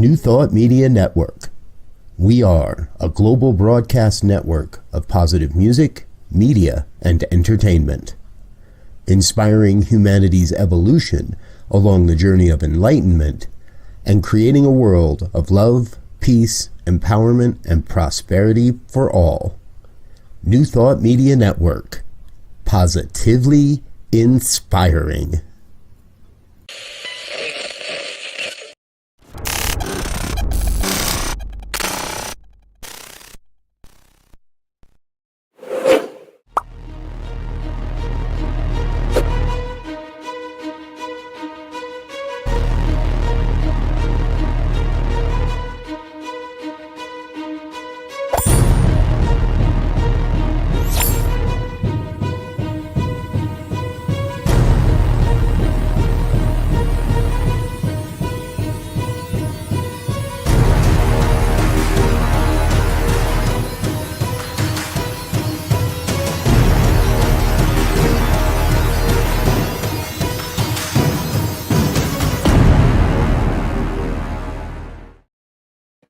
New Thought Media Network. We are a global broadcast network of positive music, media, and entertainment, inspiring humanity's evolution along the journey of enlightenment and creating a world of love, peace, empowerment, and prosperity for all. New Thought Media Network. Positively inspiring.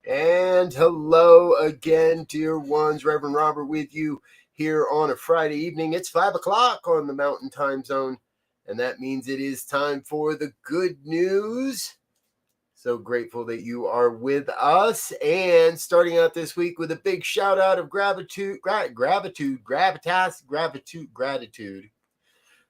And hello again, dear ones. Reverend Robert with you here on a Friday evening. It's 5 o'clock on the Mountain Time Zone, and that means it is time for the good news. So grateful that you are with us, and starting out this week with a big shout out of gratitude.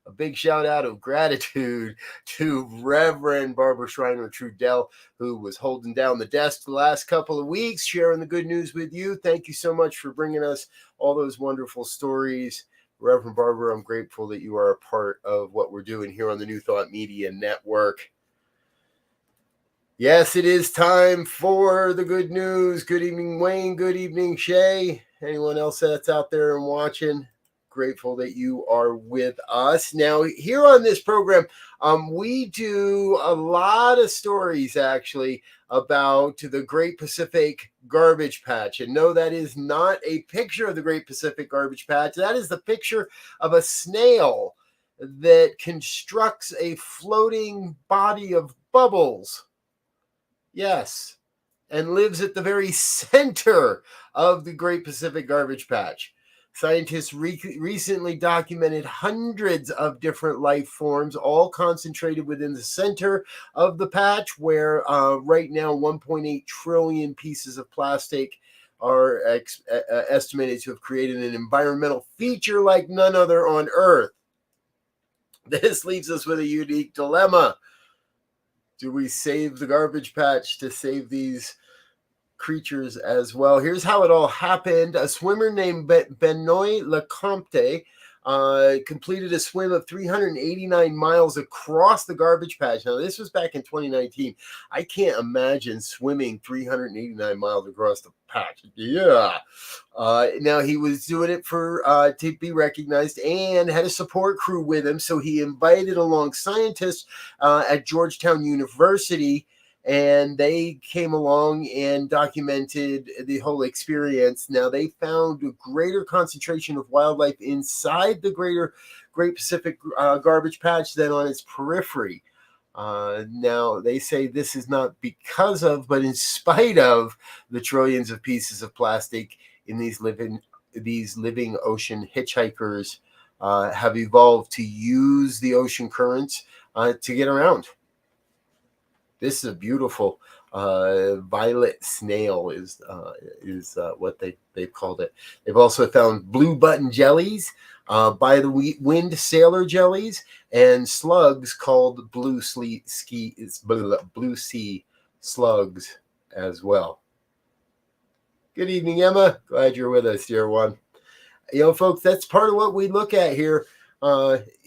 A big shout out of gratitude to Reverend Barbara Schreiner Trudell, who was holding down the desk the last couple of weeks, sharing the good news with you. Thank you so much for bringing us all those wonderful stories. Reverend Barbara, I'm grateful that you are a part of what we're doing here on the New Thought Media Network. Yes, it is time for the good news. Good evening, Wayne. Good evening, Shay. Anyone else that's out there and watching? Grateful that you are with us. Now, here on this program, we do a lot of stories, actually, about the Great Pacific Garbage Patch. And no, that is not a picture of the Great Pacific Garbage Patch. That is the picture of a snail that constructs a floating body of bubbles. Yes, and lives at the very center of the Great Pacific Garbage Patch. Scientists recently documented hundreds of different life forms, all concentrated within the center of the patch, where right now 1.8 trillion pieces of plastic are estimated to have created an environmental feature like none other on Earth. This leaves us with a unique dilemma. Do we save the garbage patch to save these creatures as well? Here's how it all happened. A swimmer named Benoit Lecomte completed a swim of 389 miles across the garbage patch. Now, this was back in 2019. I can't imagine swimming 389 miles across the patch. Yeah. Now, he was doing it for to be recognized and had a support crew with him. So he invited along scientists at Georgetown University, and they came along and documented the whole experience. Now, they found a greater concentration of wildlife inside the Great Pacific Garbage Patch than on its periphery. Now, they say this is not because of, but in spite of the trillions of pieces of plastic in these living ocean. Hitchhikers have evolved to use the ocean currents to get around. This is a beautiful violet snail is what they've called it. They've also found blue button jellies, by the wind sailor jellies, and slugs called blue sea slugs as well. Good evening, Emma. Glad you're with us, dear one. You know, folks, that's part of what we look at here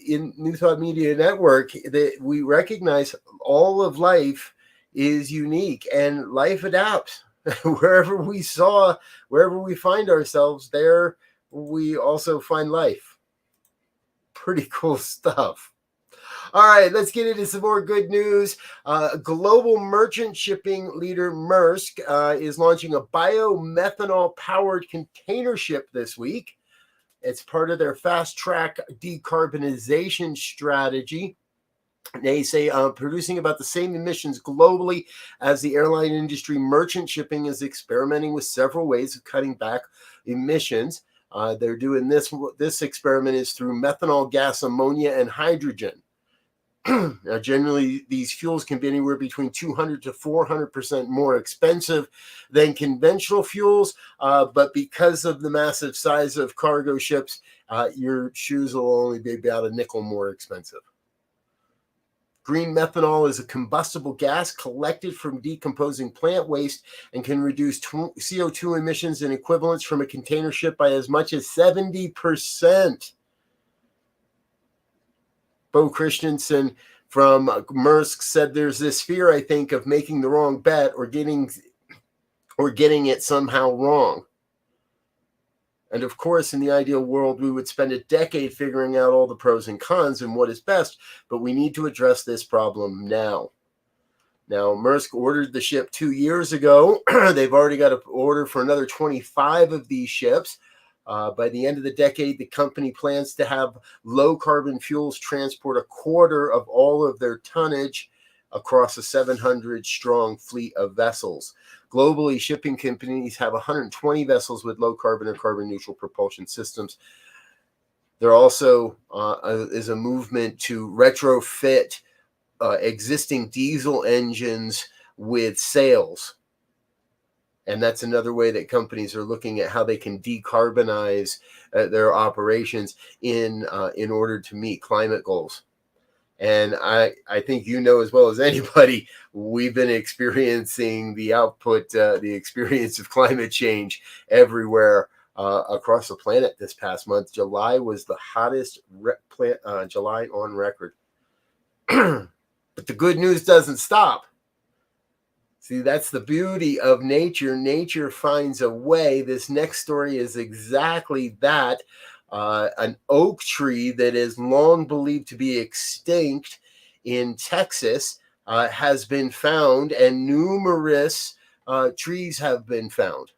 in New Thought Media Network, that we recognize all of life is unique and life adapts. wherever we find ourselves, there we also find life. Pretty cool stuff. All right, let's get into some more good news. Global merchant shipping leader Maersk is launching a biomethanol-powered container ship this week. It's part of their fast-track decarbonization strategy. They say producing about the same emissions globally as the airline industry. Merchant shipping is experimenting with several ways of cutting back emissions. They're doing this experiment is through methanol gas, ammonia, and hydrogen. Now, generally, these fuels can be anywhere between 200 to 400% more expensive than conventional fuels. But because of the massive size of cargo ships, your shoes will only be about a nickel more expensive. Green methanol is a combustible gas collected from decomposing plant waste and can reduce CO2 emissions and equivalents from a container ship by as much as 70%. Bo Christensen from Maersk said there's this fear, I think, of making the wrong bet or getting it somehow wrong. And of course, in the ideal world, we would spend a decade figuring out all the pros and cons and what is best, but we need to address this problem now. Now, Maersk ordered the ship 2 years ago. They've already got an order for another 25 of these ships. By the end of the decade, the company plans to have low-carbon fuels transport a quarter of all of their tonnage across a 700-strong fleet of vessels. Globally, shipping companies have 120 vessels with low-carbon or carbon-neutral propulsion systems. There also is a movement to retrofit existing diesel engines with sails. And that's another way that companies are looking at how they can decarbonize their operations in order to meet climate goals. And I think you know as well as anybody, we've been experiencing the experience of climate change everywhere across the planet this past month. July was the hottest July on record. But the good news doesn't stop. See, that's the beauty of nature. Nature finds a way. This next story is exactly that. An oak tree that is long believed to be extinct in Texas has been found, and numerous trees have been found.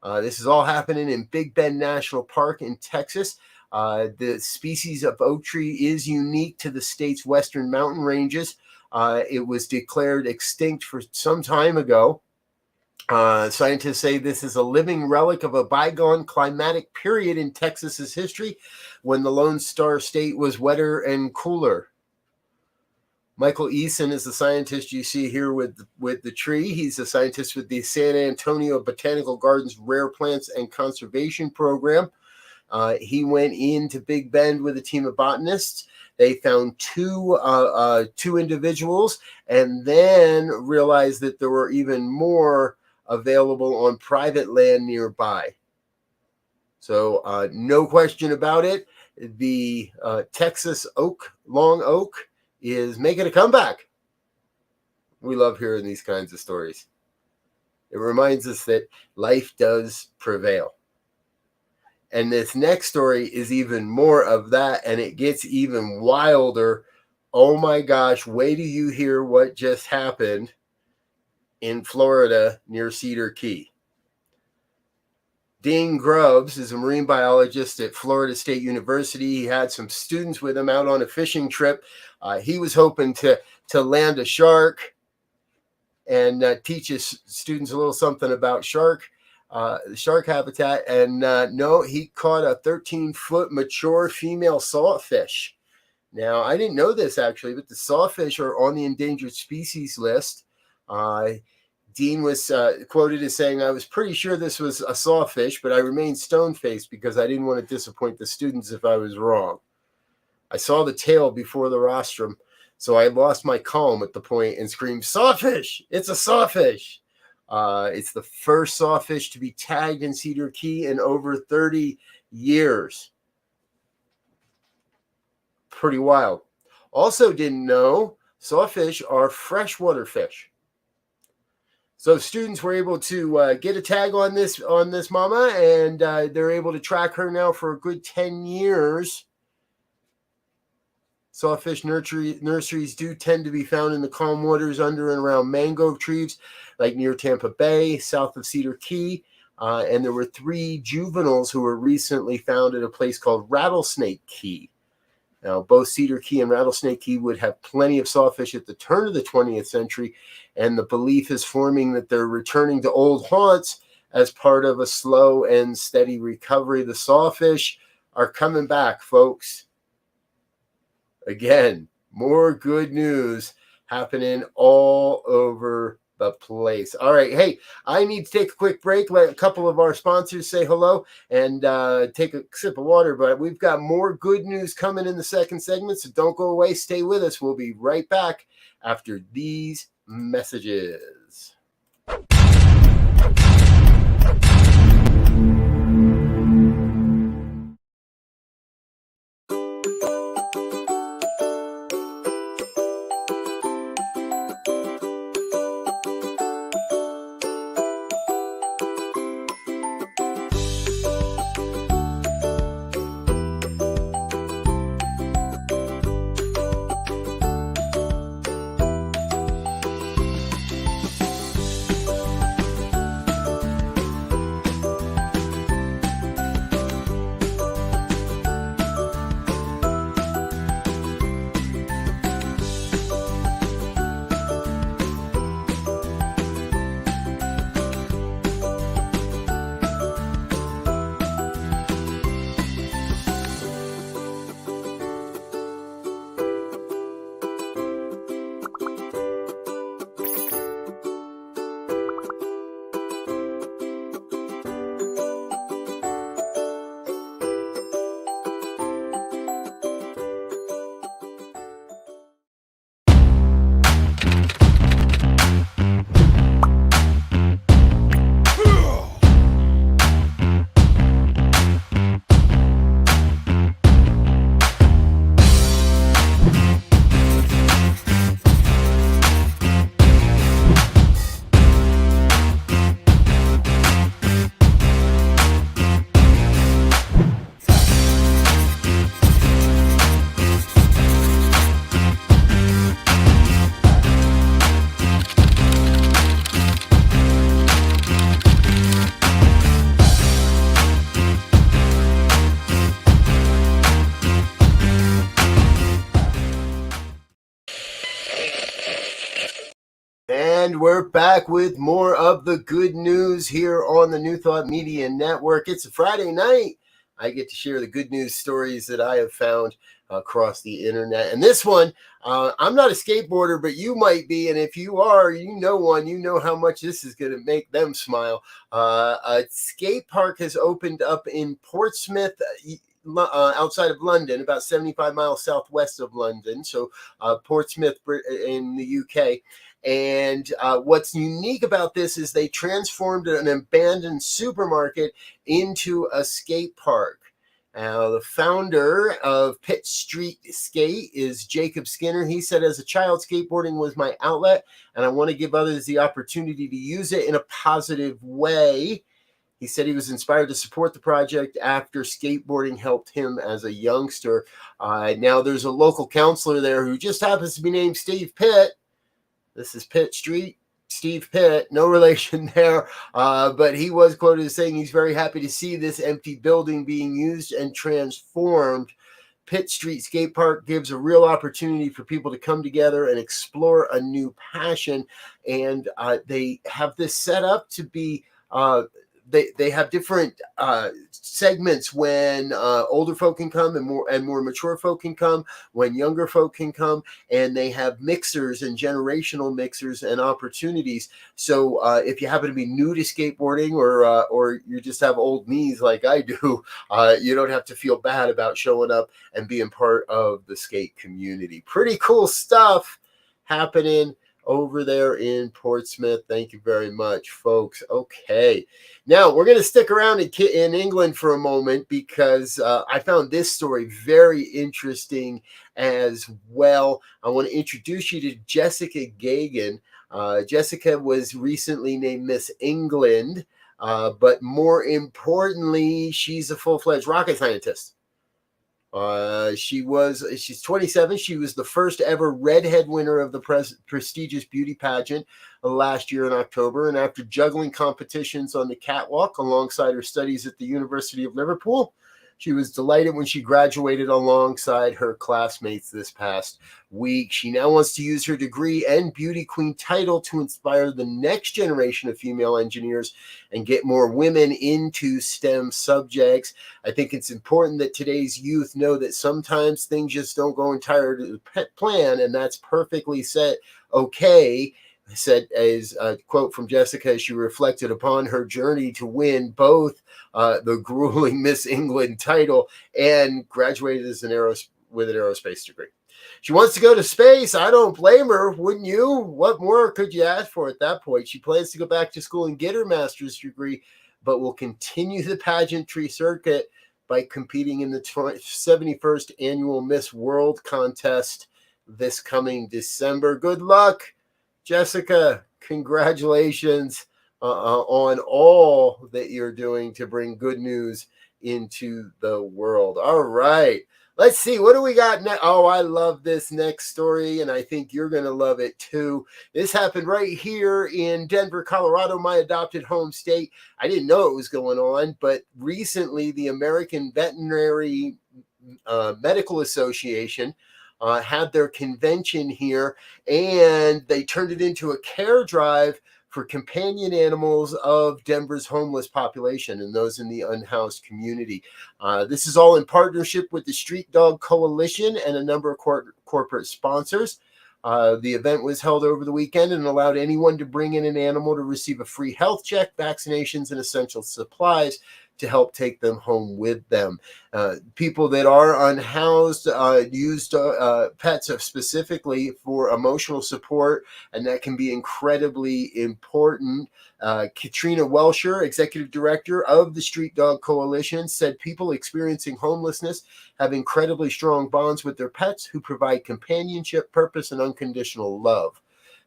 This is all happening in Big Bend National Park in Texas. The species of oak tree is unique to the state's western mountain ranges. It was declared extinct for some time ago. Scientists say this is a living relic of a bygone climatic period in Texas's history when the Lone Star State was wetter and cooler. Michael Eason is the scientist you see here with the tree. He's a scientist with the San Antonio Botanical Gardens Rare Plants and Conservation Program. He went into Big Bend with a team of botanists. They found two individuals and then realized that there were even more available on private land nearby. So no question about it, the Texas long oak, is making a comeback. We love hearing these kinds of stories. It reminds us that life does prevail. And this next story is even more of that, and it gets even wilder. Oh my gosh, wait till you hear what just happened in Florida near Cedar Key. Dean Grubbs is a marine biologist at Florida State University. He had some students with him out on a fishing trip. He was hoping to land a shark and teach his students a little something about shark habitat. And no, he caught a 13-foot mature female sawfish. Now, I didn't know this actually, but the sawfish are on the endangered species list. Dean was quoted as saying, "I was pretty sure this was a sawfish, but I remained stone-faced because I didn't want to disappoint the students if I was wrong. I saw the tail before the rostrum, so I lost my calm at the point and screamed, 'Sawfish! It's a sawfish!' It's the first sawfish to be tagged in Cedar Key in over 30 years. Pretty wild. Also didn't know, sawfish are freshwater fish. So students were able to get a tag on this mama, and they're able to track her now for a good 10 years. Sawfish nurseries do tend to be found in the calm waters under and around mangrove trees, like near Tampa Bay, south of Cedar Key. And there were 3 juveniles who were recently found at a place called Rattlesnake Key. Now, both Cedar Key and Rattlesnake Key would have plenty of sawfish at the turn of the 20th century, and the belief is forming that they're returning to old haunts as part of a slow and steady recovery. The sawfish are coming back, folks. Again, more good news happening all over the place. All right. Hey, I need to take a quick break, let a couple of our sponsors say hello and take a sip of water. But we've got more good news coming in the second segment, so don't go away. Stay with us. We'll be right back after these messages. And we're back with more of the good news here on the New Thought Media Network. It's a Friday night. I get to share the good news stories that I have found across the internet. And this one, I'm not a skateboarder, but you might be. And if you are, you know one, you know how much this is going to make them smile. A skate park has opened up in Portsmouth, outside of London, about 75 miles southwest of London. So Portsmouth in the UK. And what's unique about this is they transformed an abandoned supermarket into a skate park. The founder of Pitt Street Skate is Jacob Skinner. He said, as a child, skateboarding was my outlet, and I want to give others the opportunity to use it in a positive way. He said he was inspired to support the project after skateboarding helped him as a youngster. Now there's a local counselor there who just happens to be named Steve Pitt. This is Pitt Street, Steve Pitt, no relation there, but he was quoted as saying he's very happy to see this empty building being used and transformed. Pitt Street Skate Park gives a real opportunity for people to come together and explore a new passion, and they have this set up to be they have different segments when older folk can come and more mature folk can come, when younger folk can come, and they have mixers and generational mixers and opportunities. So if you happen to be new to skateboarding or you just have old knees like I do, you don't have to feel bad about showing up and being part of the skate community. Pretty cool stuff happening over there in Portsmouth. Thank you very much, folks. Okay, now we're going to stick around in England for a moment because I found this story very interesting as well. I want to introduce you to Jessica Gagan. Jessica was recently named Miss England, but more importantly, she's a full-fledged rocket scientist. She's 27. She was the first ever redhead winner of the prestigious beauty pageant last year in October. And after juggling competitions on the catwalk alongside her studies at the University of Liverpool, She was delighted when she graduated alongside her classmates this past week. She now wants to use her degree and beauty queen title to inspire the next generation of female engineers and get more women into STEM subjects. I think it's important that today's youth know that sometimes things just don't go entirely to plan, and that's perfectly set okay. I said, as a quote from Jessica, as she reflected upon her journey to win both the grueling Miss England title and graduated as with an aerospace degree. She wants to go to space. I don't blame her, wouldn't you? What more could you ask for at that point? She plans to go back to school and get her master's degree, but will continue the pageantry circuit by competing in the 71st annual Miss World contest this coming December. Good luck, Jessica. Congratulations on all that you're doing to bring good news into the world. All right. Let's see. What do we got next? Oh, I love this next story, and I think you're going to love it too. This happened right here in Denver, Colorado, my adopted home state. I didn't know it was going on, but recently the American Veterinary Medical Association had their convention here, and they turned it into a care drive for companion animals of Denver's homeless population and those in the unhoused community. This is all in partnership with the Street Dog Coalition and a number of corporate sponsors. The event was held over the weekend and allowed anyone to bring in an animal to receive a free health check, vaccinations, and essential supplies to help take them home with them. People that are unhoused used pets specifically for emotional support, and that can be incredibly important. Katrina Welsher, executive director of the Street Dog Coalition, said people experiencing homelessness have incredibly strong bonds with their pets who provide companionship, purpose, and unconditional love.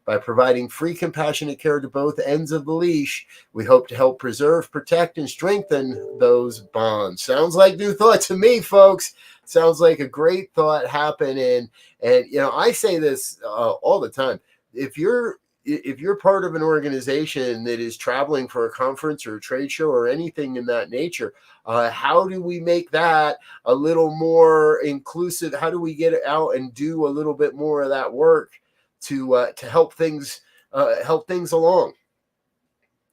By providing free, compassionate care to both ends of the leash, we hope to help preserve, protect, and strengthen those bonds. Sounds like new thought to me, folks. Sounds like a great thought happening. And you know, I say this all the time. If you're part of an organization that is traveling for a conference or a trade show or anything in that nature, how do we make that a little more inclusive? How do we get out and do a little bit more of that work to help things along?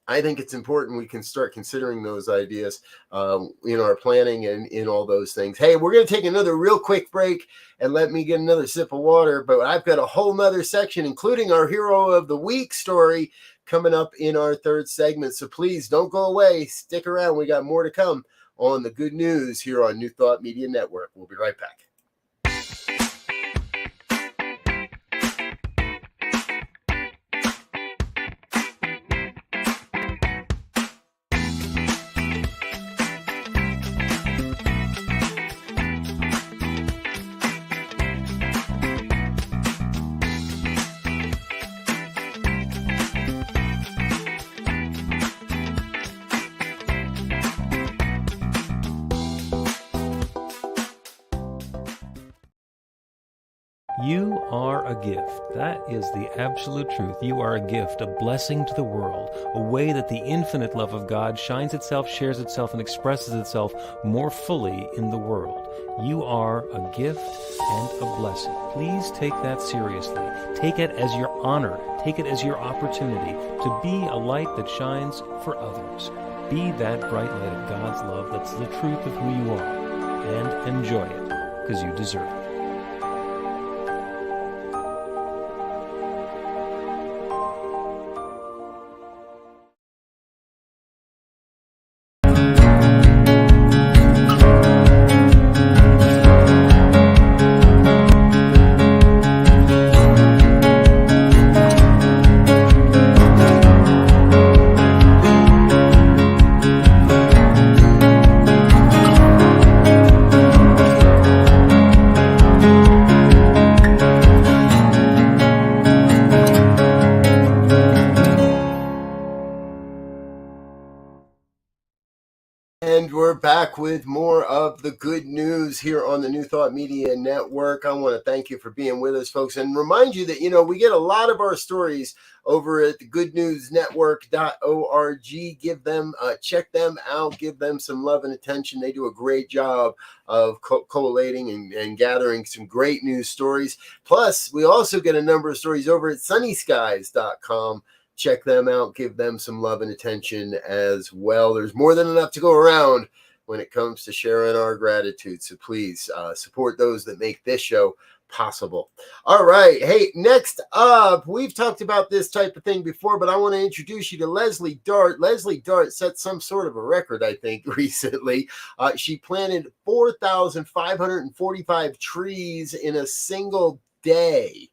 I think it's important we can start considering those ideas in our planning and in all those things. Hey, we're going to take another real quick break and let me get another sip of water, but I've got a whole nother section, including our Hero of the Week story, coming up in our third segment. So please don't go away. Stick around. We got more to come on the good news here on New Thought Media Network. We'll be right back. You are a gift. That is the absolute truth. You are a gift, a blessing to the world, a way that the infinite love of God shines itself, shares itself, and expresses itself more fully in the world. You are a gift and a blessing. Please take that seriously. Take it as your honor. Take it as your opportunity to be a light that shines for others. Be that bright light of God's love that's the truth of who you are. And enjoy it, because you deserve it. back with more of the good news here on the New Thought Media Network. I want to thank you for being with us, folks, and remind you that, we get a lot of our stories over at the goodnewsnetwork.org. Give them, check them out, give them some love and attention. They do a great job of collating and gathering some great news stories. Plus, we also get a number of stories over at sunnyskies.com. Check them out, give them some love and attention as well. There's more than enough to go around when it comes to sharing our gratitude. So please support those that make this show possible. All right. Hey, next up, we've talked about this type of thing before, but I want to introduce you to Leslie Dart. Leslie Dart set some sort of a record, I think, recently. She planted 4,545 trees in a single day.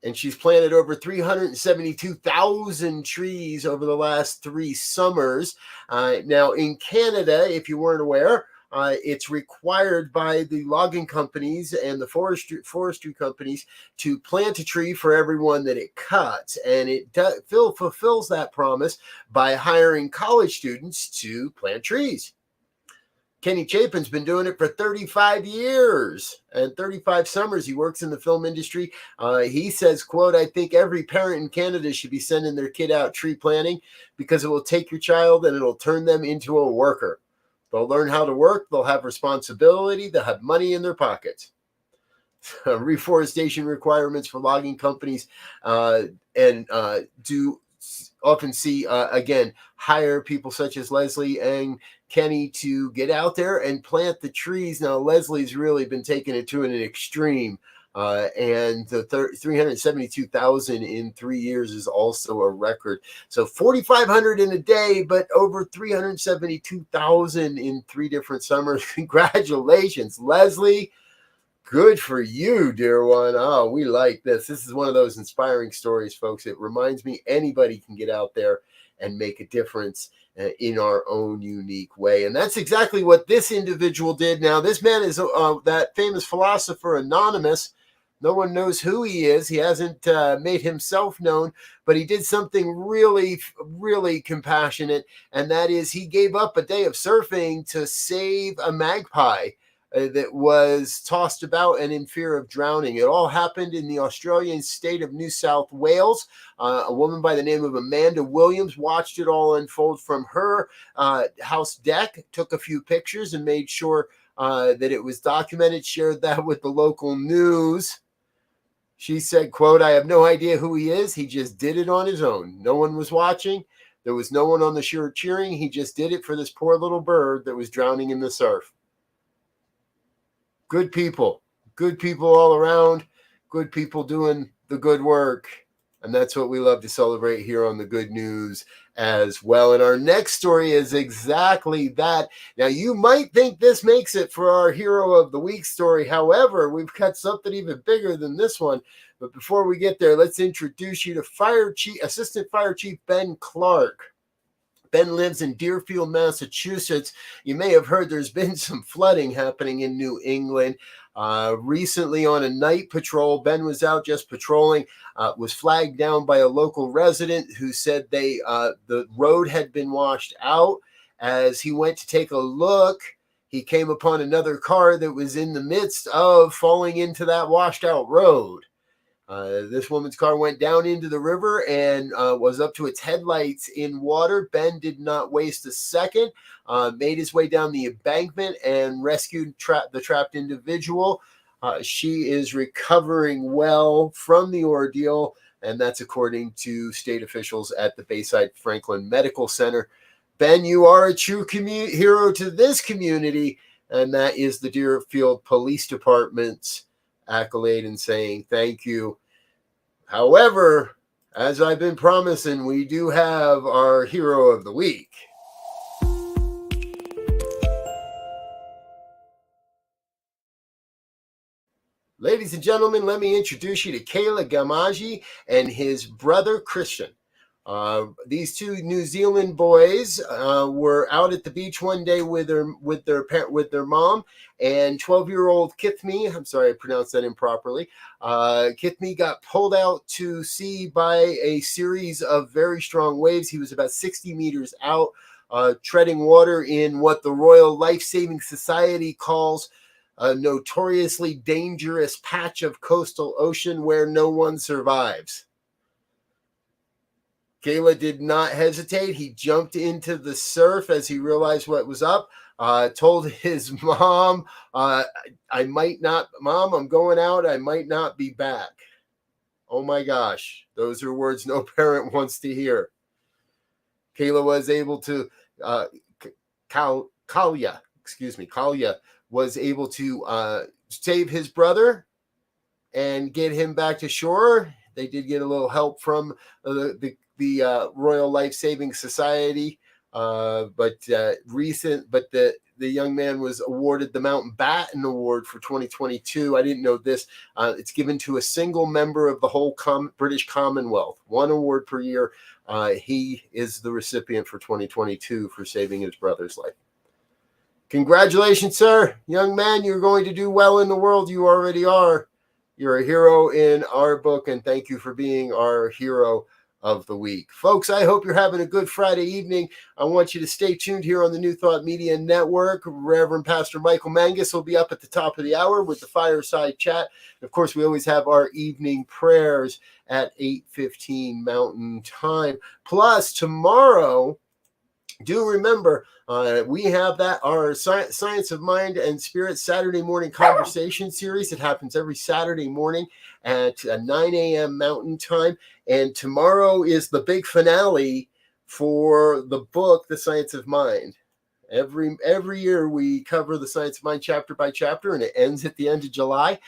And she's planted over 372,000 trees over the last 3 summers. Now, in Canada, if you weren't aware, it's required by the logging companies and the forestry companies to plant a tree for everyone that it cuts. And it fulfills that promise by hiring college students to plant trees. Kenny Chapin's been doing it for 35 years and 35 summers. He works in the film industry. He says, quote, "I think every parent in Canada should be sending their kid out tree planting because it will take your child and it'll turn them into a worker. They'll learn how to work. They'll have responsibility. They'll have money in their pockets." Reforestation requirements for logging companies do often see, again, hire people such as Leslie and Kenny to get out there and plant the trees. Now, Leslie's really been taking it to an extreme, and the 372,000 in 3 years is also a record. So 4,500 in a day, but over 372,000 in 3 different summers. Congratulations, Leslie. Good for you, dear one. Oh, we like this. This is one of those inspiring stories, folks. It reminds me anybody can get out there and make a difference in our own unique way. And that's exactly what this individual did. Now, this man is that famous philosopher Anonymous. No one knows who he is. He hasn't made himself known, but he did something really, really compassionate. And that is he gave up a day of surfing to save a magpie that was tossed about and in fear of drowning. It all happened in the Australian state of New South Wales. A woman by the name of Amanda Williams watched it all unfold from her house deck, took a few pictures and made sure that it was documented, shared that with the local news. She said, quote, "I have no idea who he is. He just did it on his own. No one was watching. There was no one on the shore cheering. He just did it for this poor little bird that was drowning in the surf." Good people all around, good people doing the good work. And that's what we love to celebrate here on the Good News as well. And our next story is exactly that. Now, you might think this makes it for our Hero of the Week story. However, we've got something even bigger than this one. But before we get there, let's introduce you to Assistant Fire Chief Ben Clark. Ben lives in Deerfield, Massachusetts. You may have heard there's been some flooding happening in New England. Recently on a night patrol, Ben was out just patrolling, was flagged down by a local resident who said the road had been washed out. As he went to take a look, he came upon another car that was in the midst of falling into that washed out road. This woman's car went down into the river and was up to its headlights in water. Ben did not waste a second, made his way down the embankment and rescued the trapped individual. She is recovering well from the ordeal, and that's according to state officials at the Bayside Franklin Medical Center. Ben, you are a true hero to this community, and that is the Deerfield Police Department's accolade and saying thank you. However, as I've been promising, we do have our Hero of the Week. Ladies and gentlemen, let me introduce you to Kayla Gamaji and his brother Christian. These two New Zealand boys were out at the beach one day with their mom, and 12-year-old Kithme, I'm sorry I pronounced that improperly, Kithme got pulled out to sea by a series of very strong waves. He was about 60 meters out. treading water in what the Royal Life-Saving Society calls a notoriously dangerous patch of coastal ocean where no one survives. Kayla did not hesitate. He jumped into the surf as he realized what was up. Told his mom, Mom, I'm going out. I might not be back. Oh my gosh. Those are words no parent wants to hear. Kayla was able to, Kalia was able to save his brother and get him back to shore. They did get a little help from the Royal Life-Saving Society, but the young man was awarded the Mountbatten Award for 2022. I didn't know this. It's given to a single member of the whole British Commonwealth, one award per year. He is the recipient for 2022 for saving his brother's life. Congratulations, sir. Young man, you're going to do well in the world. You already are. You're a hero in our book, and thank you for being our hero of the week. Folks, I hope you're having a good Friday evening. I want you to stay tuned here on the New Thought Media Network. Reverend Pastor Michael Mangus will be up at the top of the hour with the fireside chat. Of course, we always have our evening prayers at 8:15 Mountain Time. Plus, tomorrow, do remember, we have our Science of Mind and Spirit Saturday morning conversation series. It happens every Saturday morning at 9 a.m. Mountain Time. And tomorrow is the big finale for the book, The Science of Mind. Every year we cover the Science of Mind chapter by chapter, and it ends at the end of July.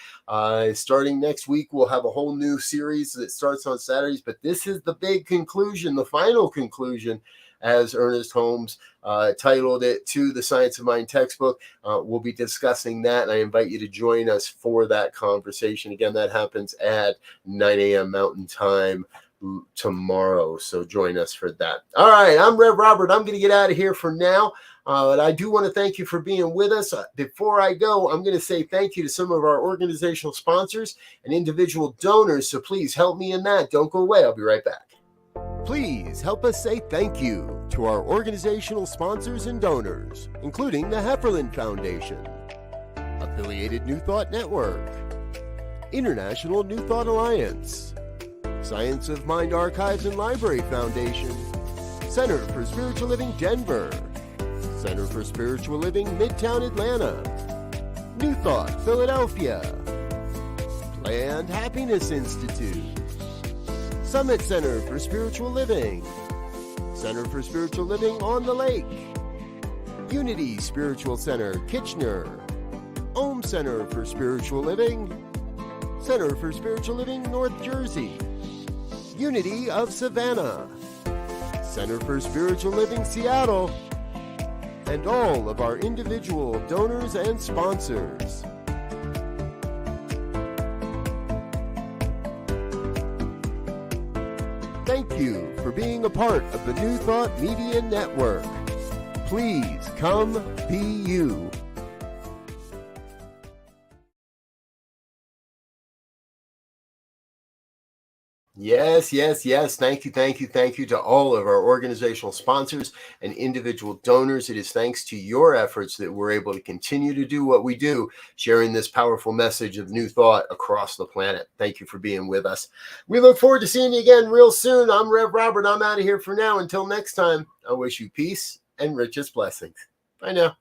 Starting next week, we'll have a whole new series that starts on Saturdays. But this is the big conclusion, the final conclusion, as Ernest Holmes titled it, to the Science of Mind textbook. We'll be discussing that, and I invite you to join us for that conversation. Again, that happens at 9 a.m. Mountain Time tomorrow, so join us for that. All right, I'm Rev Robert. I'm going to get out of here for now, but I do want to thank you for being with us. Before I go, I'm going to say thank you to some of our organizational sponsors and individual donors, so please help me in that. Don't go away. I'll be right back. Please help us say thank you to our organizational sponsors and donors, including the Hefferland Foundation, Affiliated New Thought Network, International New Thought Alliance, Science of Mind Archives and Library Foundation, Center for Spiritual Living Denver, Center for Spiritual Living Midtown Atlanta, New Thought Philadelphia, Planned Happiness Institute, Summit Center for Spiritual Living, Center for Spiritual Living on the Lake, Unity Spiritual Center Kitchener, Om Center for Spiritual Living, Center for Spiritual Living North Jersey, Unity of Savannah, Center for Spiritual Living Seattle, and all of our individual donors and sponsors. Thank you for being a part of the New Thought Media Network. Please come be you. Yes. Thank you to all of our organizational sponsors and individual donors. It is thanks to your efforts that we're able to continue to do what we do, sharing this powerful message of new thought across the planet. Thank you for being with us. We look forward to seeing you again real soon. I'm Rev Robert. I'm out of here for now. Until next time, I wish you peace and richest blessings. Bye now.